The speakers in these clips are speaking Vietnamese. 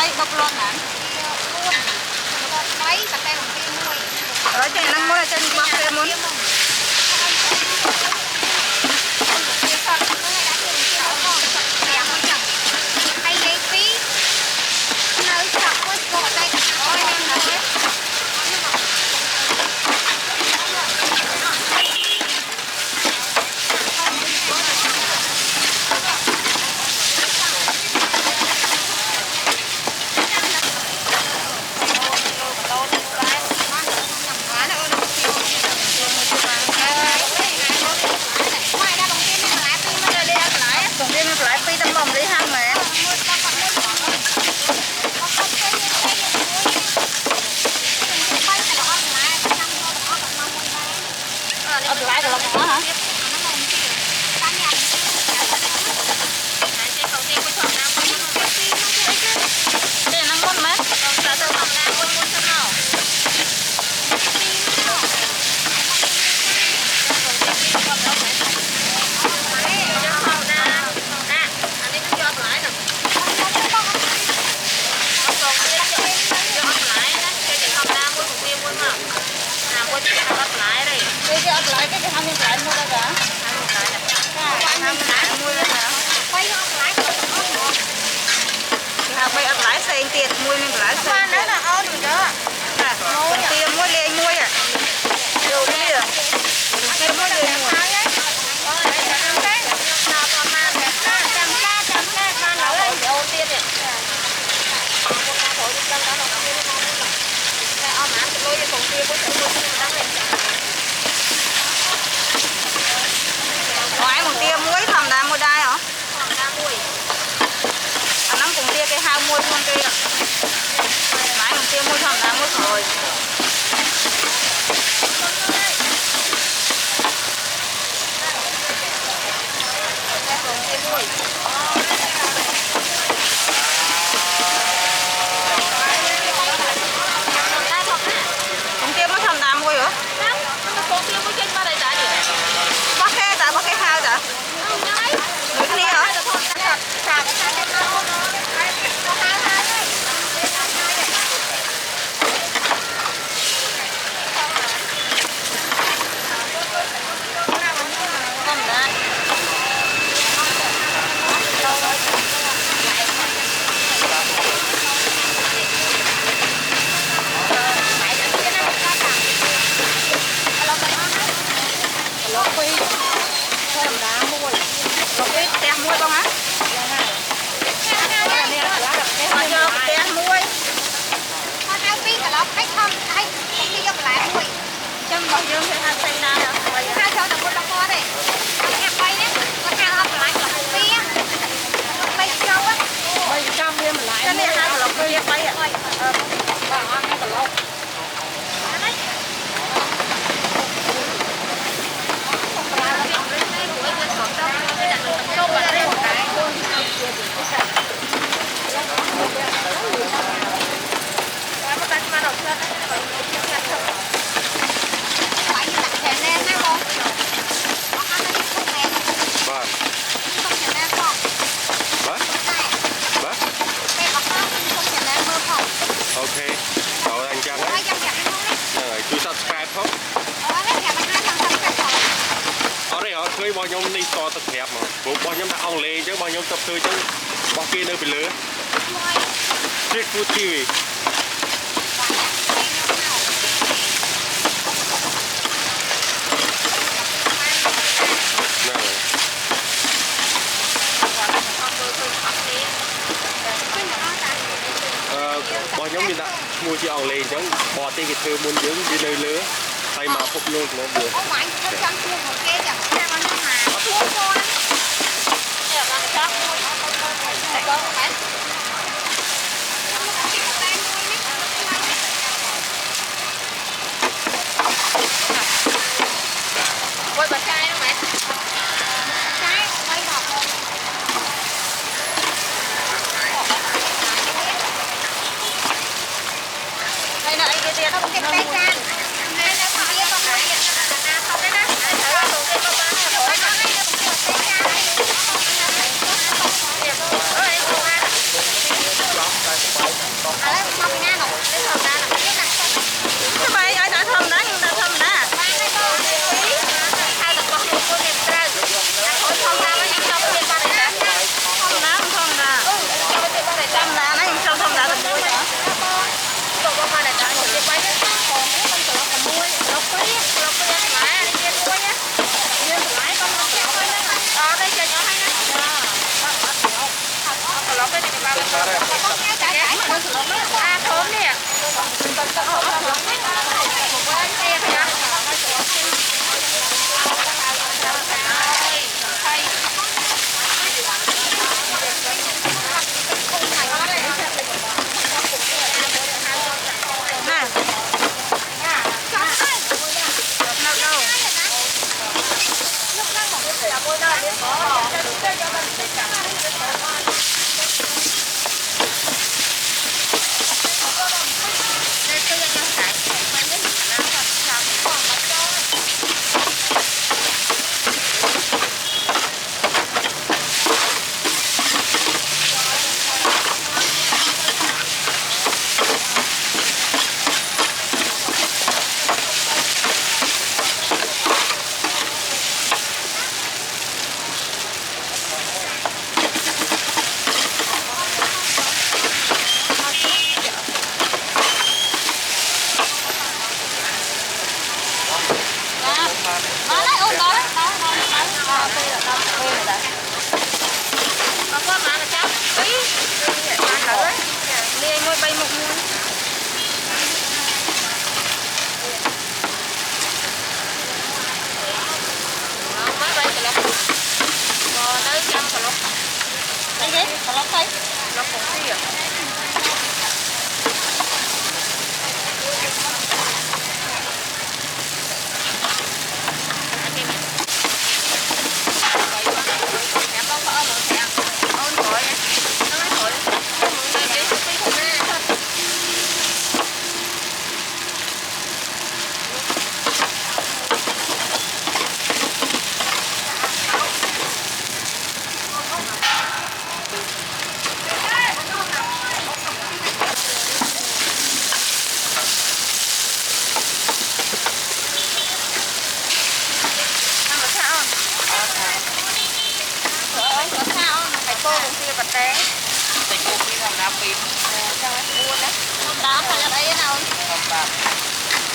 bay độc luôn hả? Bay và tay bằng kia mùi. Rồi trên năng mua trên bọc kia muốn. Hay lấy phí. Nơi chọc với cổ tay. Ôi em nói hết. Bây giờ lái xe tiền mua nên lái xe. Khoan đó là ô được đó. Còn tiền mua lên mua à. Đồ đi à. Tiền mua lên mua. Ngoài một tia muối thầm đá mua đai hả? Nó cũng tia cái hao muối luôn kia. Ngoài một tia muối thầm đá muối rồi. Cũng tia muối thầm đá muối hả? Bác cái hao hả? Mũi cái này hả? Muối không hả? Bao nhiêu tiền muối? Con hai phí cả lọc khách không hay khi cho lại muối. Chân bao nhiêu thì hai sen nào hả? Hai cho được một lọc kho đây. Con em bay đấy. Con hàng học lại là một phí á. Bay châu á. 700 viên mà lại. Cái này hai lọc kia bay ạ. Bà ăn cái lọc. Ok, cậu ăn chân á. Rồi, chú subscribe không? Ở đây họ khơi bao nhiêu đi to tập hẹp mà. Bộ bao nhiêu đã ông lê chứ bao nhiêu tập khơi chứ. Bao kia nơi bị lứa. Street Food TV. Bao nhiêu mình đã mua cho ông lê chứ. Bỏ tiền cái thơ muốn dưỡng đi nơi lứa. Thay mà phục luôn nó vừa. Quay bà trai đâu mẹ? Trai, quay đọc không? Đây là anh kia tiền nó cũng Cái tay can. Đây là phải con phải điện là không đấy đó. Đấy đầu tiên con bán là phải con đây là cái tay can. Ơi, em không ăn. lấy một cái na nó cái thằng na nó biết là cái bay ai đã thầm đá nhưng đã thầm đá hai tụi con một con đẹp trai thôi thầm na nóยังtrong bên ba này đó thầm đá trong bên ba này thầm đá nó trong thầm đá tụi mui đó tụi con ba này đó một cái bay nó còn cái con tụi nó mui nó quý lái đi kia mui nhá kia lái con nó kéo thôi đó đó đây cho nhỏ hay nè nó cái này ba bên à thơm nè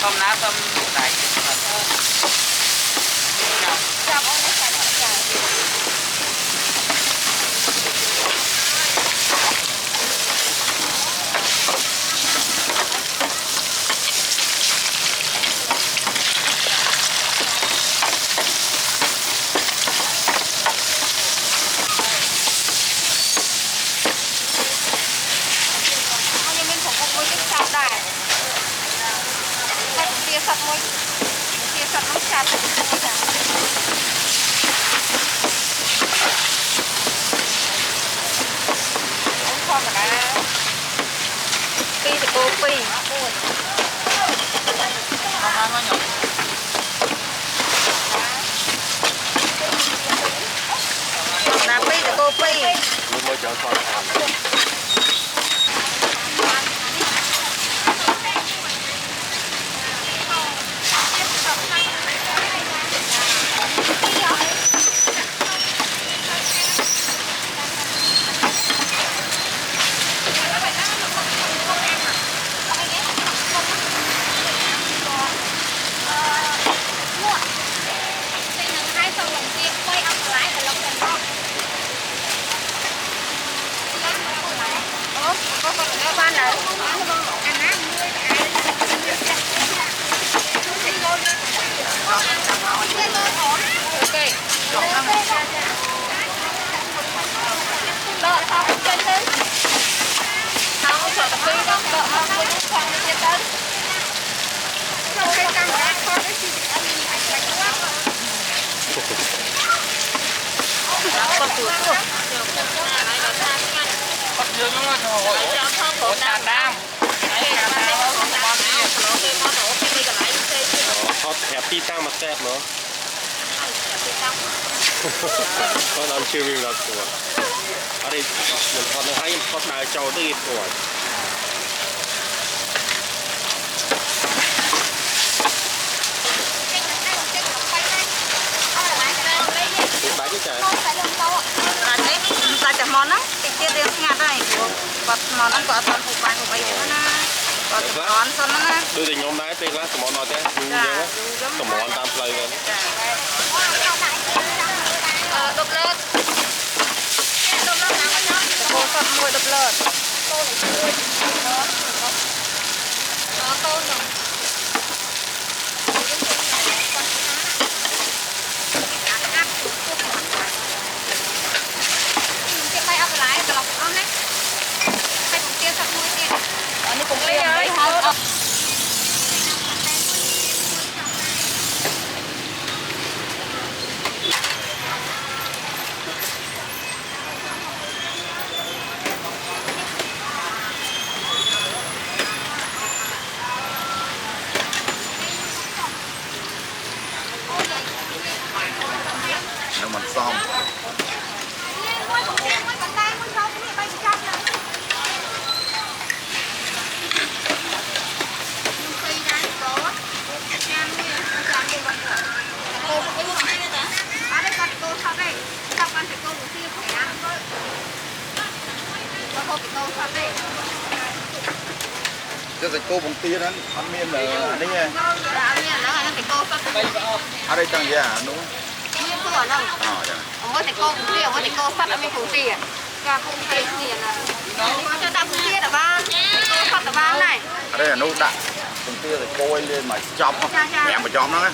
không ná không đáy hot happy tăng mà đẹp nữa con ăn chưa mình là của ở đây mình còn hay hot nào cho tới tuổi món đó thì tiết đến ngạt này bật món ăn quả toàn phục bài của mấy nữa na còn món xong nó na ដូចតែខ្ញុំដែរពេលខ្លះសមអត់ទេយូរអញ្ចឹងសមតាមផ្លូវទៅ đục lợn cô sắp mua đập lợn tôn rồi cái bay ấp lái cái lọc ôm đấy bay cũng tiêu sắp mua tiền ini cũng lấy ơi nếu mình xong cái dịch cô bằng tia đó ăn miên là đấy nha ở đây chẳng gì à đúng có thể cô cũng tiền, có thể cô phát ở bên phủ tiền, cả cũng thấy tiền là có cho ta cũng tiền ở ba, cô phát ở ba này. ở đây là nút đạn bằng tia thì cô lên mà chọc không, mẹ mà chọc nó á.